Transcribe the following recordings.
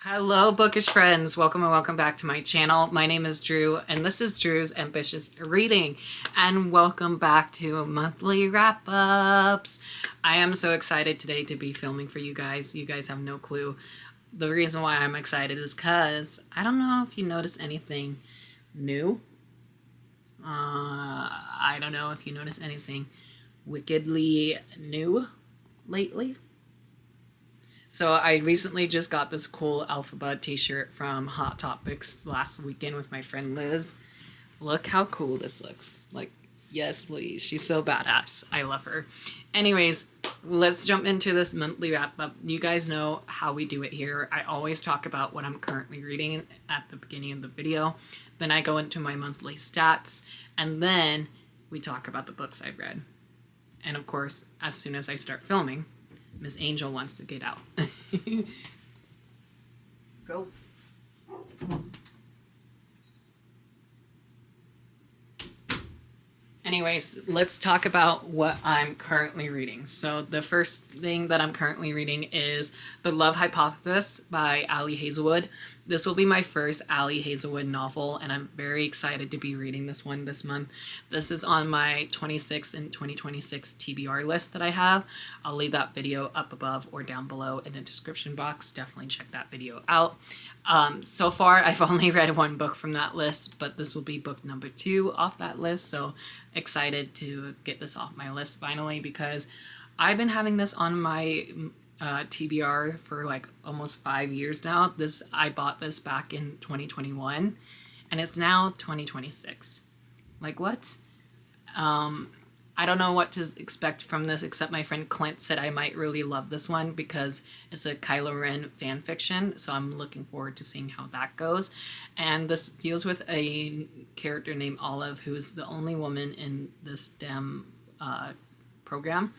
Hello, bookish friends. Welcome and welcome back to my channel. My name is Drew, and this is Drew's Ambitious Reading. And welcome back to monthly wrap-ups. I am so excited today to be filming for you guys. You guys have no clue. The reason why I'm excited is because I don't know if you notice anything new. I don't know if you notice anything wickedly new lately. So I recently just got this cool Alphabet t-shirt from Hot Topics last weekend with my friend Liz. Look how cool this looks. Like, yes, please. She's so badass. I love her. Anyways, let's jump into this monthly wrap-up. You guys know how we do it here. I always talk about what I'm currently reading at the beginning of the video. Then I go into my monthly stats. And then we talk about the books I've read. And of course, as soon as I start filming, Miss Angel wants to get out. Go. Anyways, let's talk about what I'm currently reading. So the first thing that I'm currently reading is The Love Hypothesis by Ali Hazelwood. This will be my first Ali Hazelwood novel, and I'm very excited to be reading this one this month. This is on my 26 and 2026 TBR list that I have. I'll leave that video up above or down below in the description box. Definitely check that video out. So far, I've only read one book from that list, but this will be book number 2 off that list, so excited to get this off my list finally, because I've been having this on my TBR for like almost 5 years now. I bought this back in 2021 and it's now 2026. Like, what? I don't know what to expect from this, except my friend Clint said I might really love this one because it's a Kylo Ren fan fiction, so I'm looking forward to seeing how that goes. And this deals with a character named Olive, who is the only woman in this STEM program,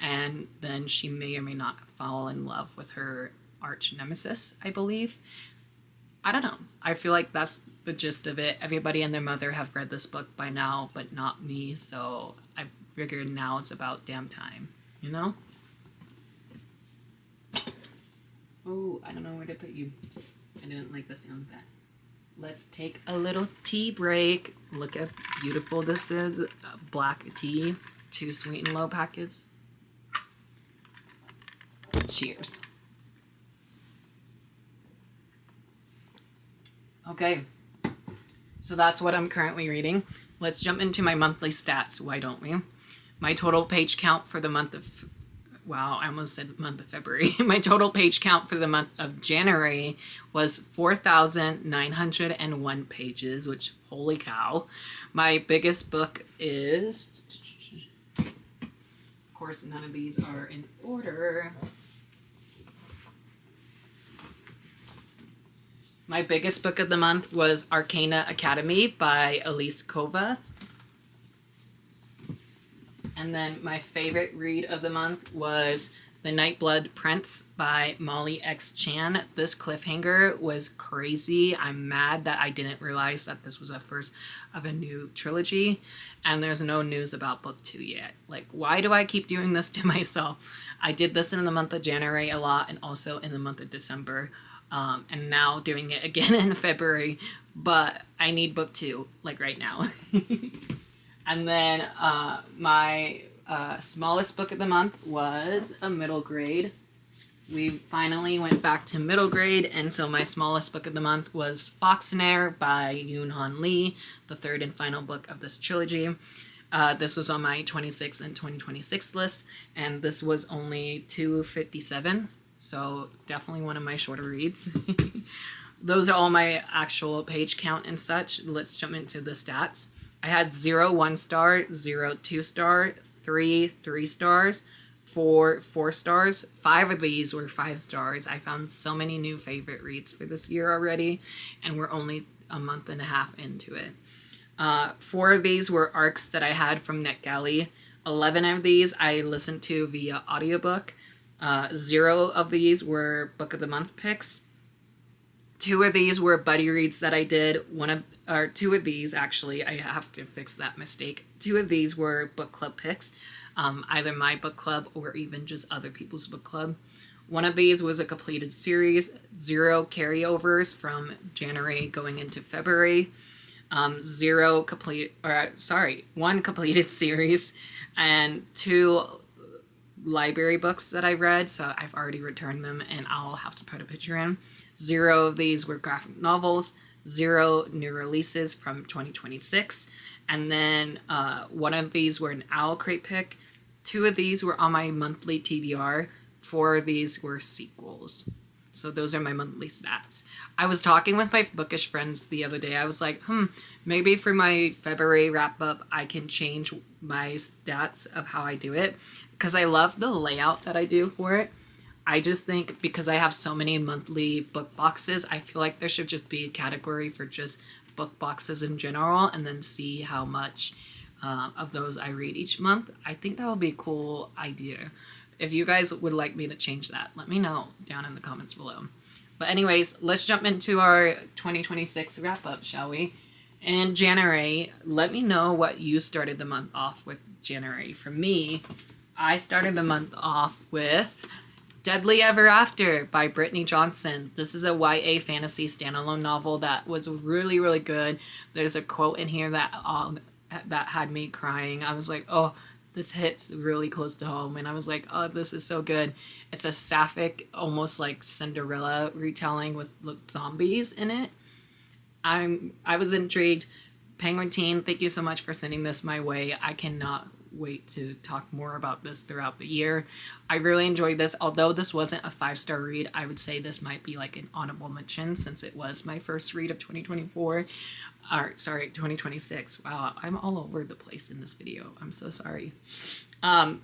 and then she may or may not fall in love with her arch nemesis, I believe. I don't know. I feel like that's the gist of it. Everybody and their mother have read this book by now, but not me, so I figured now it's about damn time, you know? Oh, I don't know where to put you. I didn't like the sound of that. Let's take a little tea break. Look how beautiful this is. Black tea, 2 sweet and low packets. Cheers. Okay, so that's what I'm currently reading. Let's jump into my monthly stats, why don't we? My total page count for the month of... Wow, I almost said month of February. My total page count for the month of January was 4,901 pages, which, holy cow. My biggest book is... Of course, none of these are in order. My biggest book of the month was Arcana Academy by Elise Kova. And then my favorite read of the month was The Nightblood Prince by Molly X. Chan. This cliffhanger was crazy. I'm mad that I didn't realize that this was a first of a new trilogy. And there's no news about book 2 yet. Like, why do I keep doing this to myself? I did this in the month of January a lot and also in the month of December. And now doing it again in February, but I need book 2, like right now. And then my smallest book of the month was a middle grade. We finally went back to middle grade, and so my smallest book of the month was Fox and Air by Yoon Han Lee, the third and final book of this trilogy. This was on my 26 and 2026 list, and this was only 257. So definitely one of my shorter reads. Those are all my actual page count and such. Let's jump into the stats. I had 0 1-star, 0 2-star, 3 3-stars, 4 4-stars. 5 of these were 5 stars. I found so many new favorite reads for this year already, and we're only a month and a half into it. 4 of these were arcs that I had from NetGalley. 11 of these I listened to via audiobook. 0 of these were book of the month picks. 2 of these were buddy reads that I did. 2 of these, actually, I have to fix that mistake. 2 of these were book club picks. either my book club or even just other people's book club. One of these was a completed series, 0 carryovers from January going into February, 1 completed series, and 2 library books that I read, so I've already returned them and I'll have to put a picture in. 0 of these were graphic novels, 0 new releases from 2026, and then 1 of these were an Owlcrate pick. 2 of these were on my monthly TBR. 4 of these were sequels. So those are my monthly stats. I was talking with my bookish friends the other day. I was like, maybe for my February wrap up, I can change my stats of how I do it. Because I love the layout that I do for it. I just think because I have so many monthly book boxes, I feel like there should just be a category for just book boxes in general and then see how much of those I read each month. I think that would be a cool idea. If you guys would like me to change that, let me know down in the comments below. But anyways, let's jump into our 2026 wrap up, shall we? In January, let me know what you started the month off with January. For me, I started the month off with Deadly Ever After by Brittany Johnson. This is a YA fantasy standalone novel that was really, really good. There's a quote in here that had me crying. I was like, oh, this hits really close to home. And I was like, oh, this is so good. It's a sapphic, almost like Cinderella retelling with zombies in it. I was intrigued. Penguin Teen, thank you so much for sending this my way. I cannot wait to talk more about this throughout the year. I really enjoyed this. Although this wasn't a 5-star read, I would say this might be like an honorable mention since it was my first read of 2024. 2026. Wow, I'm all over the place in this video. I'm so sorry.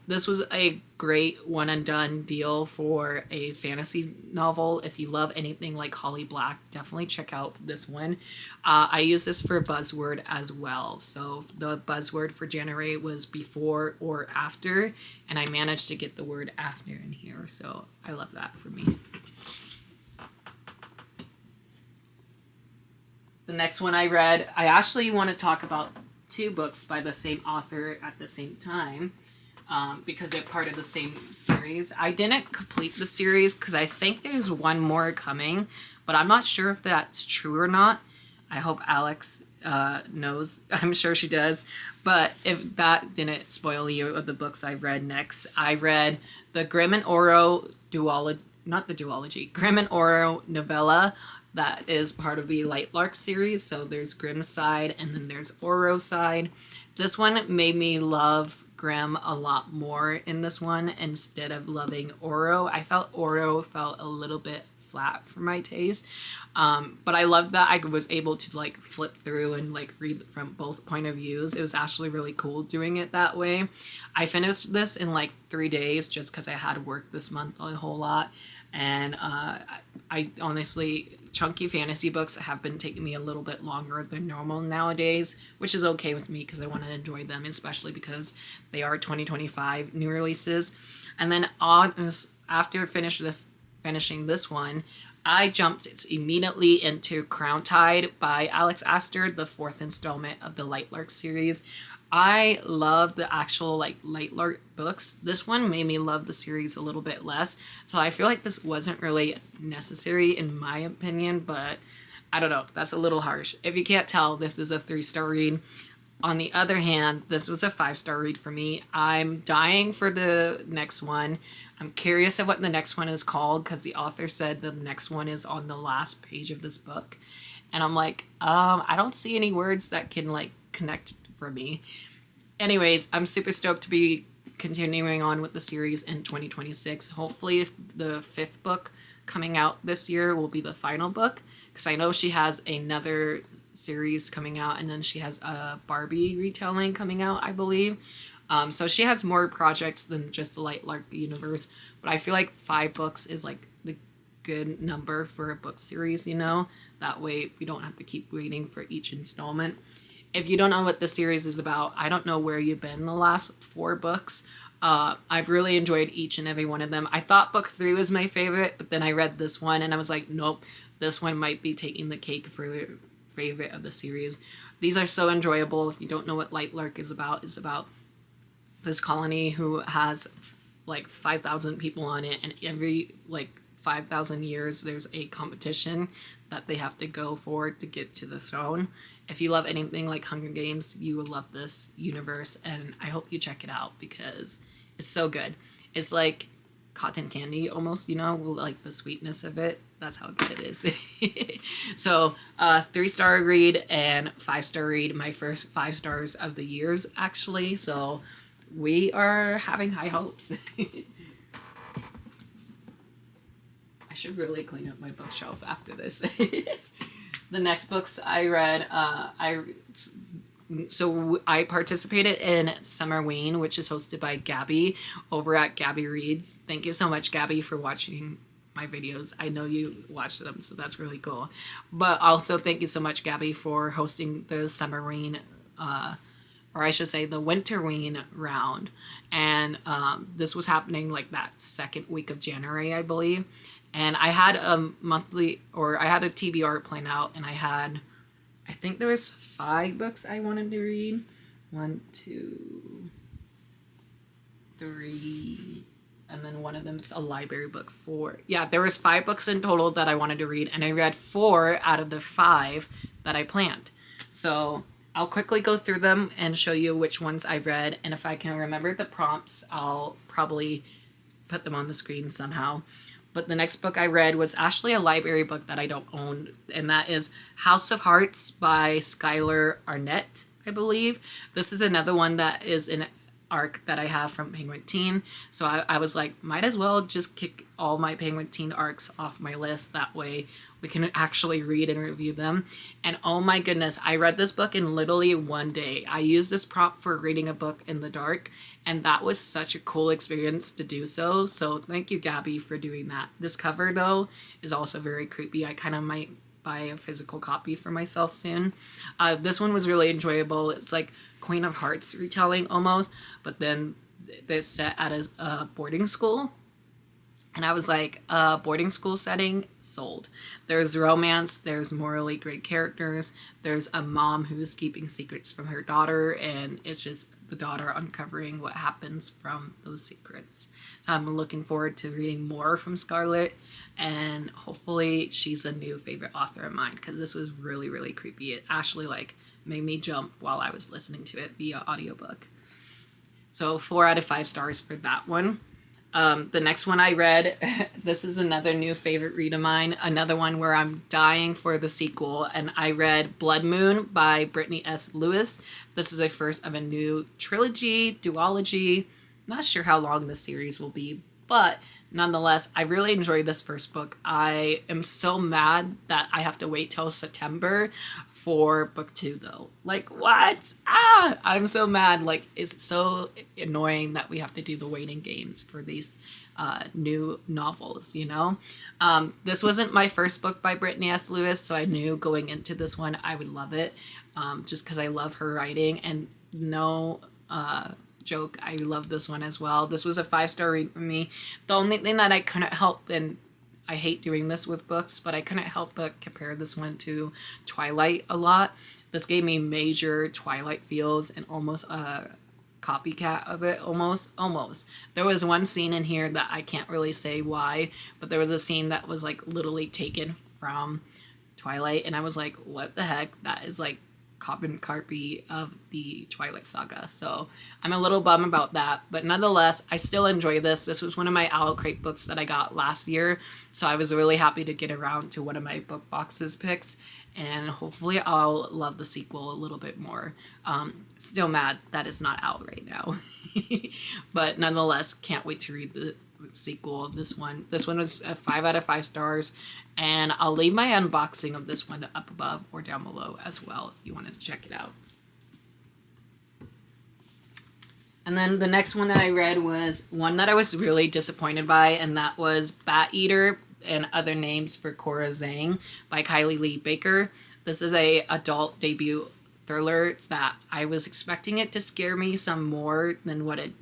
This was a great one and done deal for a fantasy novel. If you love anything like Holly Black, definitely check out this one. I use this for buzzword as well. So the buzzword for January was before or after, and I managed to get the word after in here. So I love that for me. The next one I read, I actually want to talk about 2 books by the same author at the same time. Because they're part of the same series. I didn't complete the series because I think there's one more coming, but I'm not sure if that's true or not. I hope Alex knows. I'm sure she does. But if that didn't spoil you of the books I read next, I read the Grimm and Oro Grimm and Oro novella that is part of the Lightlark series. So there's Grimm's side and then there's Oro's side. This one made me love Grimm a lot more in this one instead of loving Oro. I felt Oro felt a little bit flat for my taste. But I loved that I was able to like flip through and like read from both point of views. It was actually really cool doing it that way. I finished this in like 3 days just because I had work this month a whole lot. And I honestly, chunky fantasy books have been taking me a little bit longer than normal nowadays, which is okay with me because I want to enjoy them, especially because they are 2025 new releases. And then after finishing this one, I jumped immediately into Crown Tide by Alex Aster, the 4th installment of the Lightlark series. I love the actual like Lightlark books. This one made me love the series a little bit less. So I feel like this wasn't really necessary in my opinion, but I don't know. That's a little harsh. If you can't tell, this is a 3-star read. On the other hand, this was a 5-star read for me. I'm dying for the next one. I'm curious of what the next one is called because the author said the next one is on the last page of this book. And I'm like, I don't see any words that can like connect for me. Anyways, I'm super stoked to be continuing on with the series in 2026. Hopefully the 5th book coming out this year will be the final book because I know she has another series coming out and then she has a Barbie retelling coming out, I believe. So she has more projects than just the Lightlark universe, but I feel like 5 books is like the good number for a book series, you know? That way we don't have to keep waiting for each installment. If you don't know what the series is about, I don't know where you've been the last 4 books. I've really enjoyed each and every one of them. I thought book 3 was my favorite, but then I read this one and I was like, nope, this one might be taking the cake for favorite of the series. These are so enjoyable. If you don't know what Lightlark is about, it's about this colony who has like 5,000 people on it, and every like 5,000 years there's a competition that they have to go for to get to the throne. If you love anything like Hunger Games, you will love this universe, and I hope you check it out because it's so good. It's like cotton candy almost, you know, like the sweetness of it. That's how good it is. So 3-star read and 5-star read, my first 5 stars of the years actually. So we are having high hopes. I should really clean up my bookshelf after this. The next books I read, I participated in Summerween, which is hosted by Gabby over at Gabby Reads. Thank you so much, Gabby, for watching my videos. I know you watch them, so that's really cool. But also thank you so much, Gabby, for hosting the Summerween, or I should say the Winterween round. And this was happening like that second week of January, I believe. And I had a TBR plan out, and I think there was 5 books I wanted to read. 1, 2, 3, and then one of them's a library book. 4. Yeah, there was 5 books in total that I wanted to read, and I read 4 out of the 5 that I planned. So I'll quickly go through them and show you which ones I read, and if I can remember the prompts, I'll probably put them on the screen somehow. But the next book I read was actually a library book that I don't own, and that is House of Hearts by Skylar Arnett, I believe. This is another one that is an arc that I have from Penguin Teen. So I was like, might as well just kick all my Penguin Teen arcs off my list. That way we can actually read and review them. And oh my goodness, I read this book in literally one day. I used this prompt for reading a book in the dark, and that was such a cool experience to do so. So thank you, Gabby, for doing that. This cover, though, is also very creepy. I kind of might buy a physical copy for myself soon. This one was really enjoyable. It's like Queen of Hearts retelling almost, but then they're set at a boarding school. And I was like, boarding school setting, sold. There's romance, there's morally great characters, there's a mom who's keeping secrets from her daughter, and it's just the daughter uncovering what happens from those secrets. So I'm looking forward to reading more from Scarlett, and hopefully she's a new favorite author of mine, because this was really, really creepy. It actually like made me jump while I was listening to it via audiobook. So 4 out of 5 stars for that one. The next one I read, this is another new favorite read of mine, another one where I'm dying for the sequel, and I read Blood Moon by Brittany S. Lewis. This is a first of a new trilogy, duology. Not sure how long this series will be, but nonetheless, I really enjoyed this first book. I am so mad that I have to wait till September for book 2 though. Like, what? I'm so mad. Like, it's so annoying that we have to do the waiting games for these new novels, you know? This wasn't my first book by Brittany S. Lewis, so I knew going into this one I would love it, just because I love her writing, and no joke, I love this one as well. This was a 5-star read for me. The only thing that I couldn't help, and I hate doing this with books, but I couldn't help but compare this one to Twilight a lot. This gave me major Twilight feels and almost a copycat of it, almost. There was one scene in here that I can't really say why, but there was a scene that was like literally taken from Twilight, and I was like, what the heck? That is like carbon copy of the Twilight Saga. So I'm a little bummed about that, but nonetheless, I still enjoy this. This was one of my Owlcrate books that I got last year, so I was really happy to get around to one of my book boxes picks, and hopefully I'll love the sequel a little bit more. Still mad that it's not out right now, but nonetheless, can't wait to read the sequel of this one. This one was a 5 out of 5 stars, and I'll leave my unboxing of this one up above or down below as well if you wanted to check it out. And then the next one that I read was one that I was really disappointed by, and that was Bat Eater and Other Names for Cora Zhang by Kylie Lee Baker. This is a adult debut thriller that I was expecting it to scare me some more than what it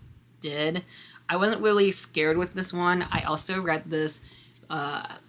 did. I wasn't really scared with this one. I also read this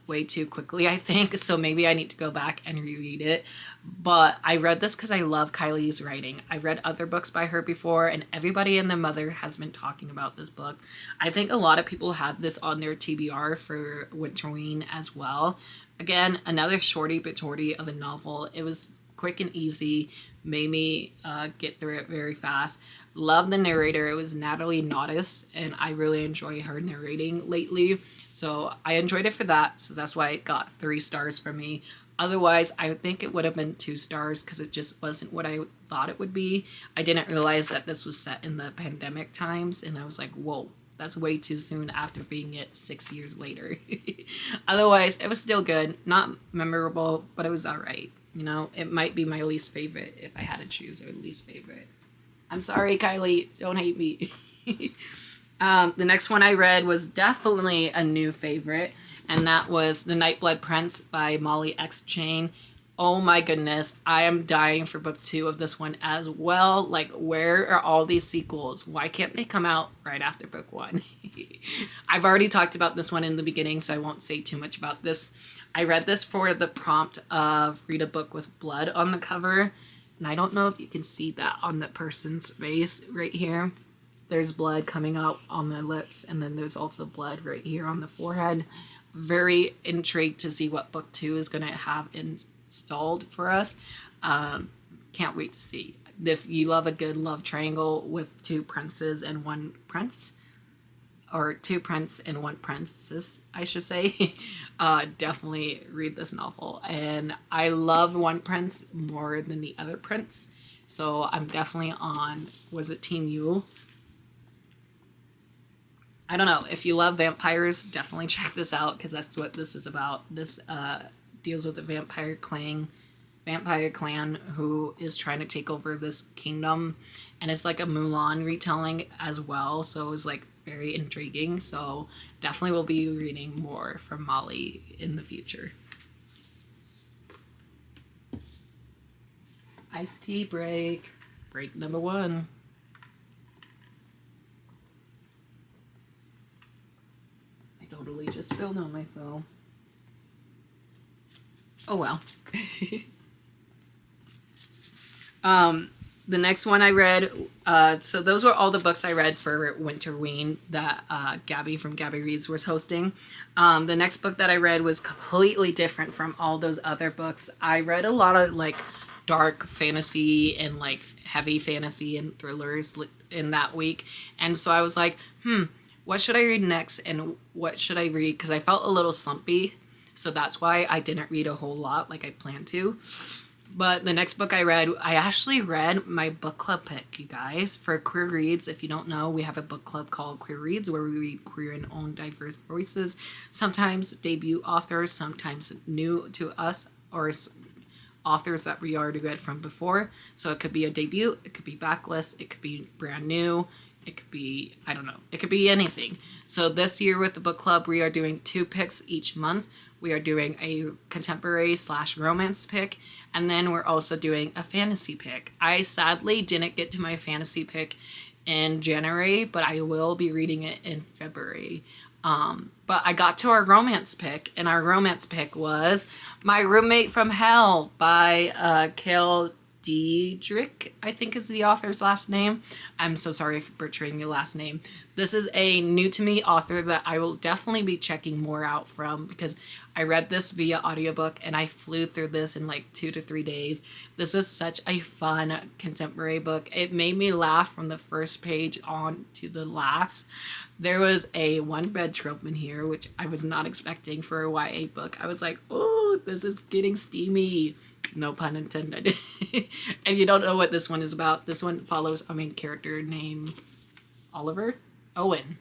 way too quickly, I think. So maybe I need to go back and reread it. But I read this because I love Kylie's writing. I read other books by her before, and everybody and their mother has been talking about this book. I think a lot of people have this on their TBR for Winterween as well. Again, another shorty but torty of a novel. It was quick and easy, made me get through it very fast. Love the narrator. It was Natalie Naudus, and I really enjoy her narrating lately. So I enjoyed it for that. So that's why it got 3 stars from me. Otherwise, I think it would have been 2 stars because it just wasn't what I thought it would be. I didn't realize that this was set in the pandemic times, and I was like, whoa, that's way too soon after being it 6 years later. Otherwise, it was still good. Not memorable, but it was all right. You know, it might be my least favorite if I had to choose a least favorite. I'm sorry, Kylie. Don't hate me. The next one I read was definitely a new favorite, and that was The Nightblood Prince by Molly X. Chain. Oh my goodness, I am dying for book 2 of this one as well. Like, where are all these sequels? Why can't they come out right after book 1? I've already talked about this one in the beginning, so I won't say too much about this. I read this for the prompt of read a book with blood on the cover. And I don't know if you can see that on the person's face right here. There's blood coming out on the lips, and then there's also blood right here on the forehead. Very intrigued to see what book 2 is going to have installed for us. Can't wait to see. If you love a good love triangle with 2 princes and 1 prince, or 2 prince and 1 princess, I should say, definitely read this novel. And I love 1 prince more than the other prince, so I'm definitely on, was it Team U? I don't know. If you love vampires, definitely check this out, because that's what this is about. This deals with a vampire clan who is trying to take over this kingdom, and it's like a Mulan retelling as well, so it's like very intriguing. So definitely will be reading more from Molly in the future. Iced tea break number 1. I totally just spilled on myself. Oh well. The next one I read, so those were all the books I read for Winterween that Gabby from Gabby Reads was hosting. The next book that I read was completely different from all those other books. I read a lot of like dark fantasy and like heavy fantasy and thrillers in that week. And so I was like, what should I read next and what should I read? Because I felt a little slumpy. So that's why I didn't read a whole lot like I planned to. But the next book I read, I actually read my book club pick, you guys, for Queer Reads. If you don't know, we have a book club called Queer Reads where we read queer and own diverse voices, sometimes debut authors, sometimes new to us, or authors that we already read from before. So it could be a debut, it could be backlist, it could be brand new, it could be, I don't know, it could be anything. So this year with the book club, we are doing 2 picks each month. We are doing a contemporary / romance pick, and then we're also doing a fantasy pick. I sadly didn't get to my fantasy pick in January, but I will be reading it in February. But I got to our romance pick, and our romance pick was My Roommate from Hell by Cale Diedrich, I think is the author's last name. I'm so sorry for butchering your last name. This is a new to me author that I will definitely be checking more out from, because I read this via audiobook and I flew through this in like 2 to 3 days. This is such a fun contemporary book. It made me laugh from the first page on to the last. There was a 1 bed trope in here, which I was not expecting for a YA book. I was like, oh, this is getting steamy. No pun intended. If you don't know what this one is about, this one follows a main character named Owen.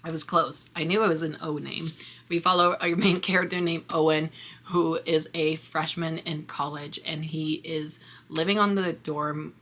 I was close. I knew it was an O name. We follow a main character named Owen, who is a freshman in college, and he is living in the dorm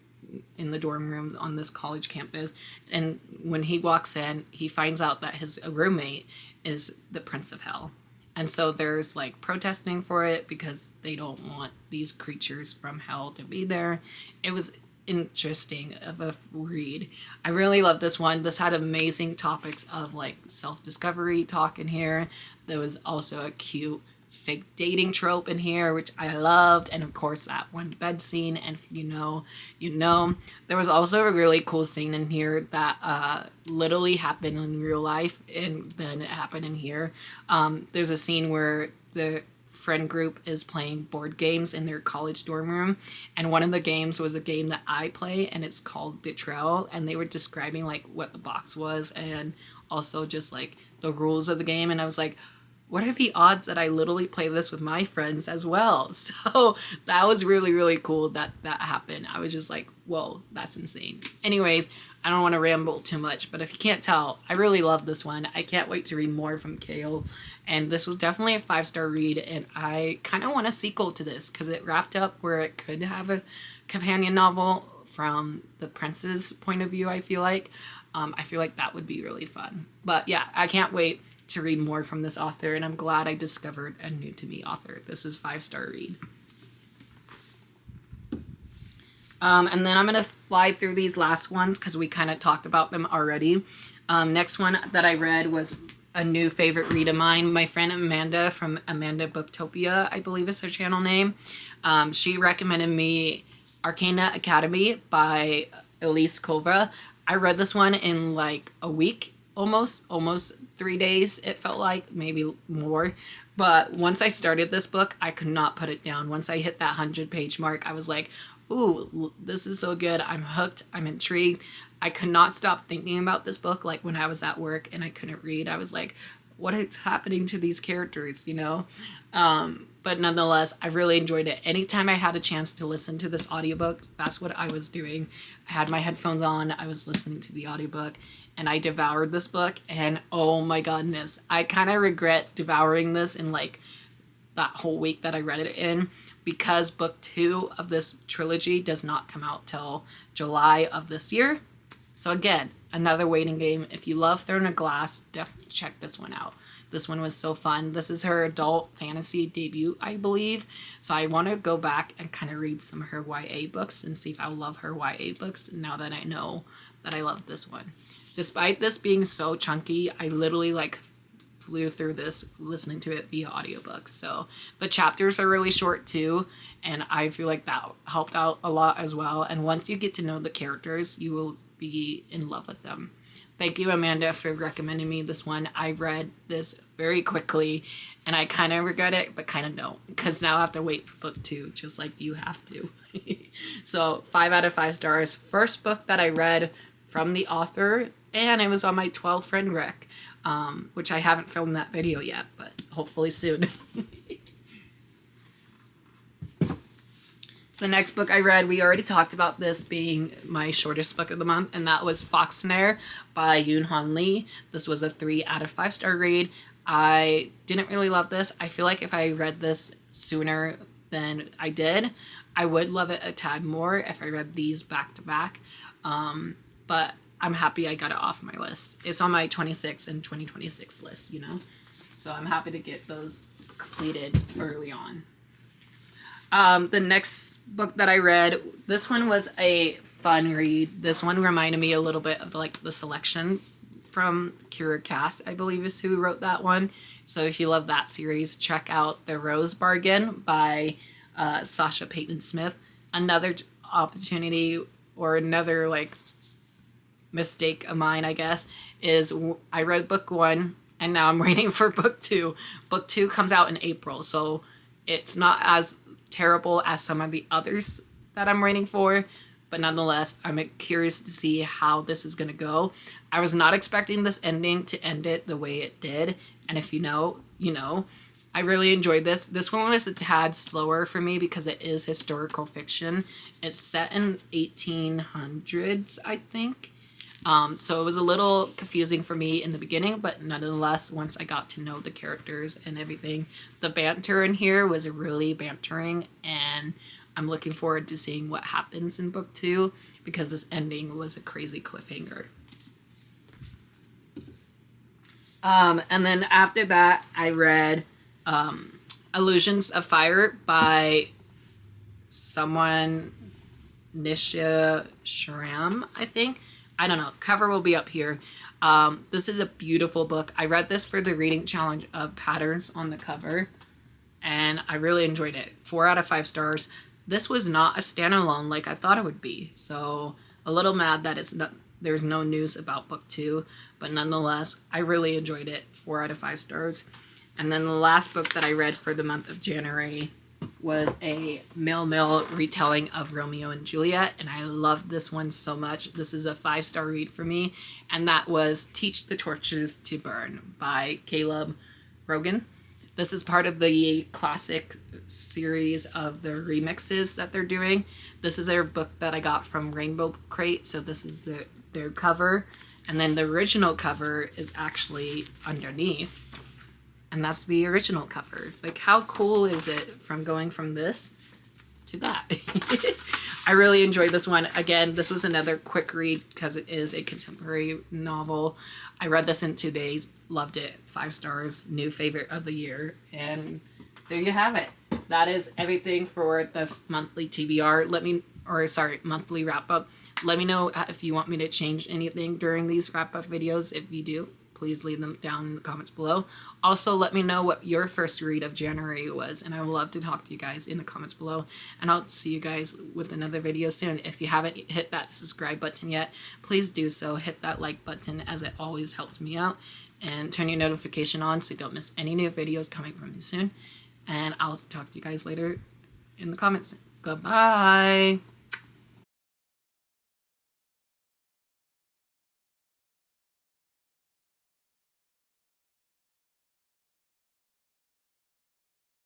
room on this college campus. And when he walks in, he finds out that his roommate is the Prince of Hell. And so there's like protesting for it because they don't want these creatures from hell to be there. It was interesting of a read. I really love this one. This had amazing topics of like self-discovery talk in here. There was also a cute fake dating trope in here, which I loved, and of course that one bed scene, and if you know, you know. There was also a really cool scene in here that literally happened in real life, and then it happened in here. There's a scene where the friend group is playing board games in their college dorm room, and one of the games was a game that I play, and it's called Betrayal, and they were describing like what the box was and also just like the rules of the game, and I was like, what are the odds that I literally play this with my friends as well? So that was really, really cool that that happened. I was just like, whoa, that's insane. Anyways, I don't want to ramble too much, but if you can't tell, I really love this one. I can't wait to read more from Kale. And this was definitely a 5-star read, and I kind of want a sequel to this because it wrapped up where it could have a companion novel from the prince's point of view, I feel like. I feel like that would be really fun. But yeah, I can't wait to read more from this author, and I'm glad I discovered a new to me author. This is 5-star read. And then I'm going to fly through these last ones because we kind of talked about them already. Next one that I read was a new favorite read of mine. My friend Amanda from Amanda Booktopia, I believe is her channel name. She recommended me Arcana Academy by Elise Kova. I read this one in like a week, almost 3 days, it felt like, maybe more. But once I started this book, I could not put it down. Once I hit that 100-page mark, I was like, ooh, this is so good. I'm hooked. I'm intrigued. I could not stop thinking about this book. Like when I was at work and I couldn't read, I was like, what is happening to these characters, you know? But nonetheless, I really enjoyed it. Anytime I had a chance to listen to this audiobook, that's what I was doing. I had my headphones on, I was listening to the audiobook, and I devoured this book, and oh my goodness, I kind of regret devouring this in like that whole week that I read it in, because book 2 of this trilogy does not come out till July of this year. So again, another waiting game. If you love Throne of Glass, definitely check this one out. This one was so fun. This is her adult fantasy debut, I believe. So I want to go back and kind of read some of her YA books and see if I love her YA books now that I know that I love this one. Despite this being so chunky, I literally like flew through this listening to it via audiobook. So the chapters are really short too, and I feel like that helped out a lot as well. And once you get to know the characters, you will be in love with them. Thank you, Amanda, for recommending me this one. I read this very quickly, and I kind of regret it, but kind of don't, because now I have to wait for book 2, just like you have to. So 5 out of 5 stars. First book that I read from the author, and it was on my 12 friend rec, which I haven't filmed that video yet, but hopefully soon. The next book I read, we already talked about this being my shortest book of the month, and that was Foxnare by Yoon Han Lee. This was a 3 out of 5 star read. I didn't really love this. I feel like if I read this sooner than I did, I would love it a tad more if I read these back to back. But I'm happy I got it off my list. It's on my 26 and 2026 list, you know? So I'm happy to get those completed early on. The next book that I read, this one was a fun read. This one reminded me a little bit of the selection from Kira Cass, I believe is who wrote that one. So if you love that series, check out The Rose Bargain by Sasha Payton Smith. Another opportunity, or another mistake of mine, I guess, is I read book 1 and now I'm waiting for book 2. Book 2 comes out in April, so it's not as terrible as some of the others that I'm waiting for, but nonetheless, I'm curious to see how this is going to go. I was not expecting this ending to end it the way it did, and if you know, you know. I really enjoyed this. This one was a tad slower for me because it is historical fiction. It's set in 1800s, I think. So it was a little confusing for me in the beginning, but nonetheless, once I got to know the characters and everything, the banter in here was really bantering, and I'm looking forward to seeing what happens in book 2 because this ending was a crazy cliffhanger. And then after that, I read Illusions of Fire by someone Nisha Sharam, I think. I don't know. Cover will be up here. This is a beautiful book. I read this for the reading challenge of patterns on the cover, and I really enjoyed it. 4 out of 5 stars. This was not a standalone like I thought it would be, so a little mad that there's no news about book 2, but nonetheless, I really enjoyed it. 4 out of 5 stars. And then the last book that I read for the month of January was a Mill retelling of Romeo and Juliet, and I loved this one so much. This is a 5-star read for me, and that was Teach the Torches to Burn by Caleb Rogan. This is part of the classic series of the remixes that they're doing. This is their book that I got from Owlcrate, so this is their cover, and then the original cover is actually underneath. And that's the original cover. Like, how cool is it from going from this to that? I really enjoyed this one. Again, this was another quick read because it is a contemporary novel. I read this in 2 days. Loved it. 5 stars. New favorite of the year. And there you have it. That is everything for this monthly TBR. Monthly wrap up. Let me know if you want me to change anything during these wrap up videos. If you do, please leave them down in the comments below. Also, let me know what your first read of January was, and I would love to talk to you guys in the comments below. And I'll see you guys with another video soon. If you haven't hit that subscribe button yet, please do so. Hit that like button, as it always helps me out. And turn your notification on so you don't miss any new videos coming from me soon. And I'll talk to you guys later in the comments. Goodbye.